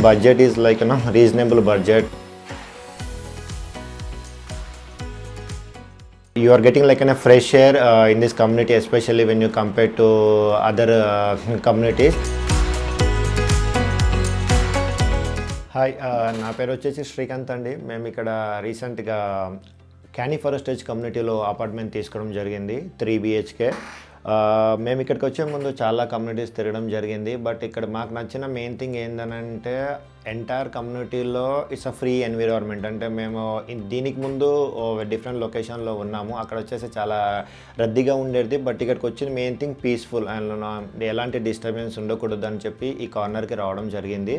budget is like reasonable budget. You are getting like a fresh air in this community, especially when you compare to other communities. Hi, నా పేరు వచ్చేసి శ్రీకాంత్ అండి. మేము ఇక్కడ రీసెంట్గా క్యానీ ఫారెస్టేజ్ కమ్యూనిటీలో అపార్ట్మెంట్ తీసుకోవడం జరిగింది, 3 BHK. మేము ఇక్కడికి వచ్చే ముందు చాలా కమ్యూనిటీస్ తిరగడం జరిగింది. బట్ ఇక్కడ మాకు నచ్చిన మెయిన్ థింగ్ ఏంటంటే ఎంటైర్ కమ్యూనిటీలో ఇట్స్ అ ఫ్రీ ఎన్విరాన్మెంట్. అంటే మేము దీనికి ముందు డిఫరెంట్ లొకేషన్లో ఉన్నాము, అక్కడ వచ్చేసి చాలా రద్దీగా ఉండేది. బట్ ఇక్కడికి వచ్చిన మెయిన్ థింగ్ పీస్ఫుల్ అండ్ ఎలాంటి డిస్టర్బెన్స్ ఉండకూడదు అని చెప్పి ఈ కార్నర్కి రావడం జరిగింది.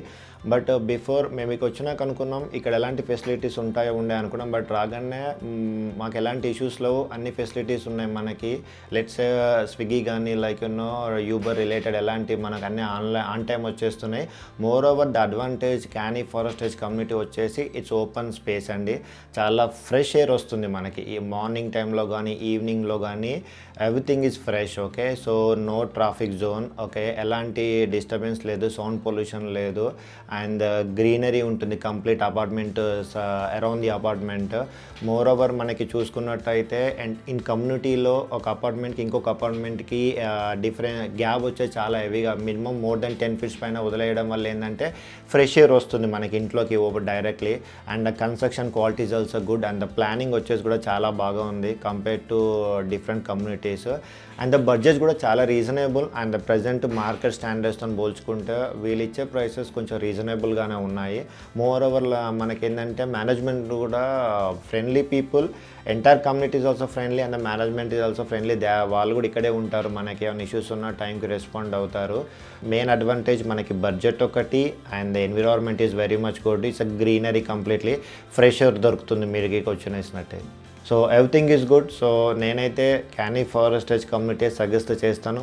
బట్ బిఫోర్ మేము ఇక్కడ వచ్చినాక అనుకున్నాం ఇక్కడ ఎలాంటి ఫెసిలిటీస్ ఉంటాయో అనుకున్నాం. బట్ రాగానే మాకు ఎలాంటి ఇష్యూస్ లేవు, అన్ని ఫెసిలిటీస్ ఉన్నాయి మనకి. లెట్స్ స్విగ్గీ కానీ లైక్ యూబర్ రిలేటెడ్ ఎలాంటి మనకు అన్ని ఆన్ టైం వచ్చేస్తున్నాయి. మోర్ ఓవర్ ద అడ్వాంటేజ్ క్యానీ ఫారెస్టేజ్ కమ్యూనిటీ వచ్చేసి ఇట్స్ ఓపెన్ స్పేస్ అండి. చాలా ఫ్రెష్ ఎయిర్ వస్తుంది మనకి ఈ మార్నింగ్ టైంలో కానీ ఈవినింగ్లో కానీ. Everything is fresh. Okay, so no traffic zone. Okay, ఎలాంటి డిస్టర్బెన్స్ లేదు, సౌండ్ పొల్యూషన్ లేదు, అండ్ గ్రీనరీ ఉంటుంది complete apartment around the apartment. Moreover మనకి చూసుకున్నట్టయితే ఇన్ కమ్యూనిటీలో ఒక అపార్ట్మెంట్కి ఇంకొక అపార్ట్మెంట్కి డిఫరెంట్ గ్యాప్ వచ్చే చాలా హెవీగా మినిమం మోర్ దెన్ 10 feet పైన వదిలేయడం వల్ల ఏంటంటే ఫ్రెష్ ఎయిర్ వస్తుంది మనకి ఇంట్లోకి directly. And the construction quality is also good, and the planning వచ్చేసి కూడా చాలా బాగా ఉంది compare to different communities. And the budget కూడా చాలా reasonable. And the present market స్టాండర్డ్స్తో పోల్చుకుంటే వీళ్ళు ఇచ్చే ప్రైసెస్ కొంచెం రీజనబుల్గానే ఉన్నాయి. మోర్ ఓవర్ మనకి ఏంటంటే మేనేజ్మెంట్ కూడా friendly people. Entire community is also friendly and the management is also friendly. వాళ్ళు కూడా ఇక్కడే ఉంటారు, మనకి ఏమైనా ఇష్యూస్ ఉన్నా టైంకి రెస్పాండ్ అవుతారు. మెయిన్ అడ్వాంటేజ్ మనకి బడ్జెట్ ఒకటి, and the environment is very much good. It's a greenery, completely fresh air దొరుకుతుంది మీరు వచ్చినట్టే. So everything is good. So నేనైతే క్యానీ ఫారెస్టేజ్ కమ్యూనిటీ సజెస్ట్ చేస్తాను.